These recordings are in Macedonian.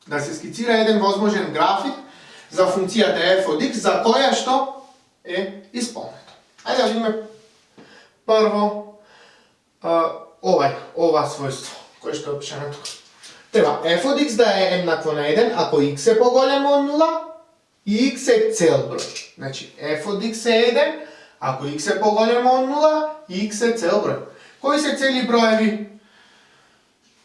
да се скицира еден возможен график за функцијата f од x за која што е исполнето. Ајде да видиме прво ова својство кое што е опишано тука. Треба f од x да е еднакво на 1 ако x е поголемо од 0 и x е цел број. Значи f од x е 1 ако x е поголемо од 0 и x е цел број. Кои се цели броеви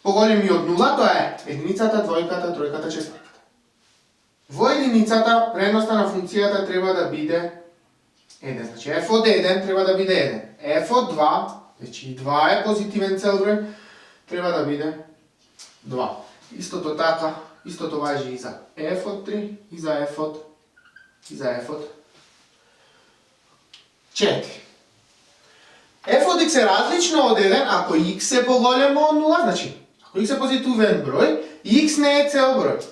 поголеми од 0? Тоа е единицата, двојката, тројката, четвртката. Во единицата вредноста на функцијата треба да биде 1. Значи f од 1 треба да биде 1. f од 2, значи 2 е позитивен цел број, треба да биде 2. Истото така, истото важи и за f од 3 и за f од 4. f од x е различно од 1 ако x е поголемо од 0, значи ако x е позитивен број и x не е цел број.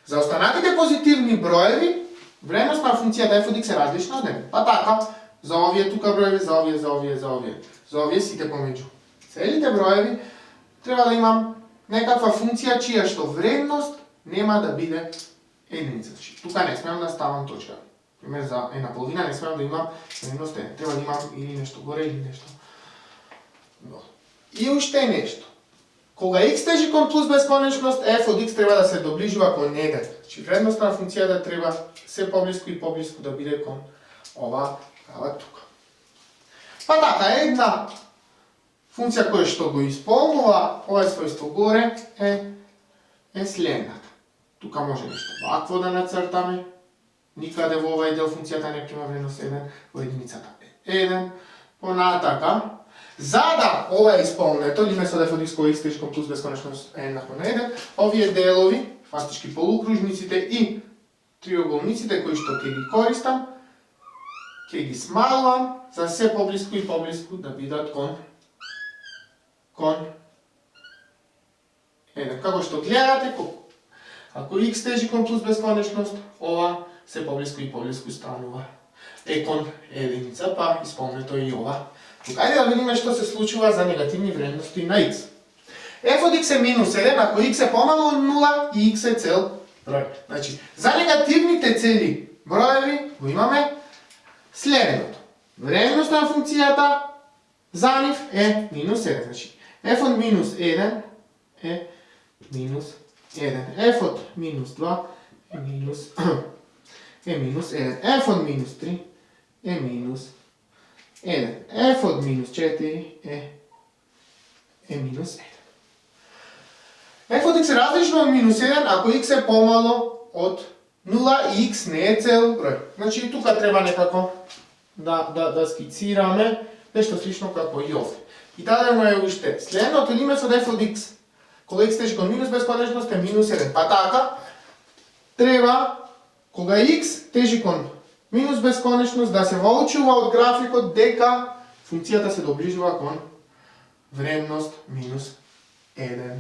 За останатите позитивни броеви, вредност на функцијата f од x е различна од 1. Па така, за овие тука броеви, за овие сите помеѓу целите броеви, треба да имам некаква функција чија што вредност нема да биде единица. Значи, тука не смеам да ставам точка. Пример за 1,5 не смеам да имам вредност 1. Треба да имам или нешто горе или нешто долу. И уште нешто. Кога x тежи кон плюс бесконечност, f од x треба да се доближува кон 1. Значи вредноста на функцијата треба се поблиску и поблиску да биде кон ова тука. Па така, една функција која што го исполнува ова својство горе е следната. Тука може нешто вакво да нацртаме. Никаде во овај дел функцијата не прима вредност 1, во единицата е 1. Понатака, за да ова е исполнето, или место да f од x кој x тежи кон плюс бесконечност е еднакво на 1, овие делови, фактички полукружниците и триоголниците кои што ќе ги користам, ќе ги смалувам за се поблиску и поблиску да бидат кон 1. Како што гледате, ако x тежи кон плюс бесконечност, ова се поблиску и поблиску станува е кон единица, па исполнето и ова. Тука, ајде да видиме што се случува за негативни вредности на x. f од x е минус 1 ако x е помало од 0 и x е цел број. Значи, за негативните цели броеви го имаме следното. Вредност на функцијата за нив е минус 1. Значи, f од минус 1 е минус 1. f од минус 2 е минус 1. f од минус 3 е минус 1. f од минус 4 е минус 1. f од x е различно од минус 1 ако x е помало од 0 и x не е цел број. Значи тука треба некако да скицираме нешто слично како и овде. И дадено е уште следното или место f од x кога x тежи кон минус бесконечност е минус 1. Па така, треба кога x тежи кон минус бесконечност да се воучува од графикот дека функцијата се доближува кон вредност минус 1.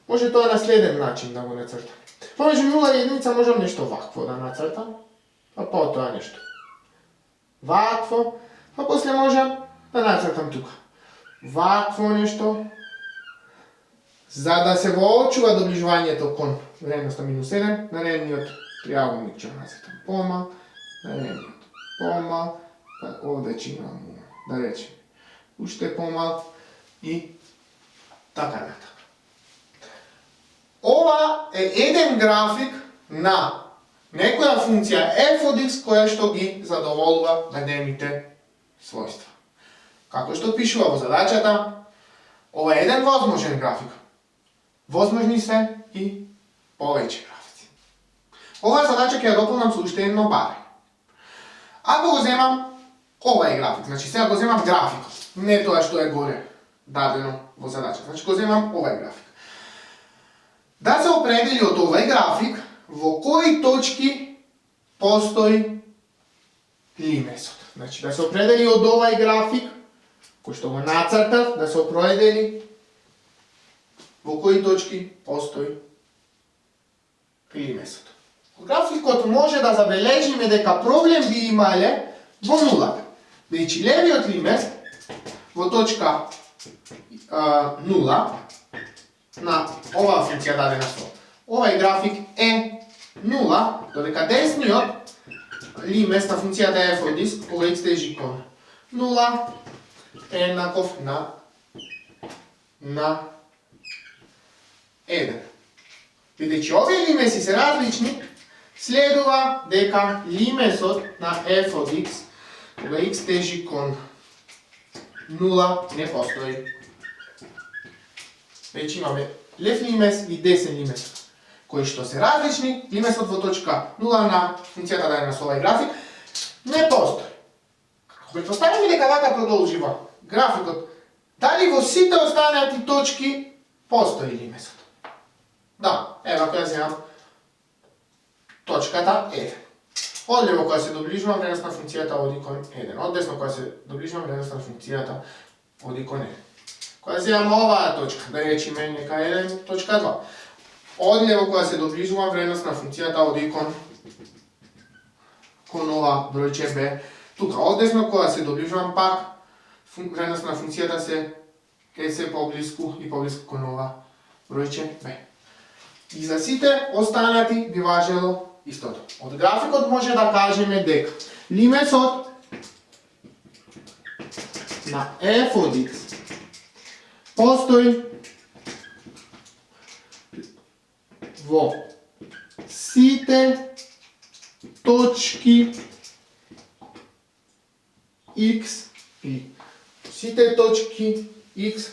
Може тоа на следен начин да го нацртам. Помеѓу 0 и единица можам нешто вакво да нацртам, па потоа нешто вакво, па после можам да нацртам тука вакво нешто, за да се воочува доближувањето кон вредноста минус 1, наредниот триаголник ќе нацртам помал, наредниот помал, па овде ќе имам, да речем, уште помал и така натаму. Ова е еден график на некоја функција f од x која што ги задоволува наредните својства. Како што пишува во задачата, ова е еден возможен график. Возможни се и повеќе графици. Оваа задача ќе ја дополнам со уште едно баре. Ако го земам овај график, значи сега го земам графикот, не тоа што е горе дадено во задачата, значи го земам овај график. Да се определи од овај график во кои точки постои лимесот. Значи да се определи од овај график кој што го нацртав, да се определи во кои точки постои лимесот. Во графикот може да забележиме дека проблем би имале во нулата. Значи левиот лимес во точка 0 на оваа функција дадена со овај график е 0, додека десниот лимес на функцијата f од x кога x тежи кон 0 е еднаков на 1. Бидејќи овие лимеси се различни, следува дека лимесот на f од x кога x тежи кон 0 не постои. Веќе имаме лев лимес и десен лимес, кои што се различни, лимесот во точка 0 на функцијата дадена со овај график не постои. Ако претпоставиме дека вака продолжива графикот, дали во сите останати точки постои лимесот? Да, ева која земам точката F. Од лево која се доближува вредност на функцијата оди кон 1. Од десно која се доближува вредност на функцијата оди кон 1. Која земам оваа точка, да речеме нека 1, точка 2. Од лево која се доближува вредност на функцијата оди кон ова бројче b. Тука од десно која се доближувам пак вредност на функцијата се поблиску и поблиску кон ова бројче b. И за сите останати би важело истото. Од графикот може да кажеме дека лимесот на f од x постои во сите точки x и сите точки x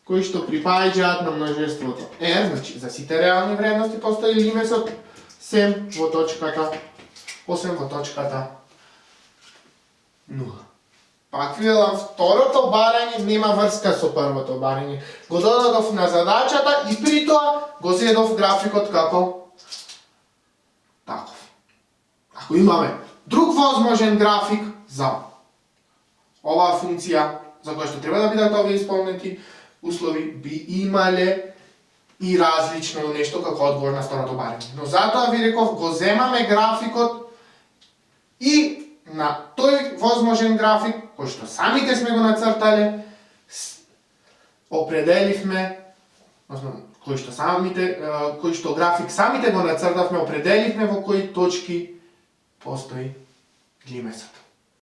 кои што припаѓаат на множеството r, значи за сите реални вредности постои лимесот освен во точката 0. Пак ви велам, второто барање нема врска со првото барање. Го додадов на задачата и при тоа го зедов графикот како таков. Ако имаме друг возможен график за оваа функција, за која што треба да бидат овие исполнети услови, би имале и различно нешто како одговор на второто барање. Но затоа ви реков, го земаме графикот и на тој возможен график, кој што самите сме го нацртале, определивме, кој што график самите го нацртавме, определивме во кои точки постои лимесот.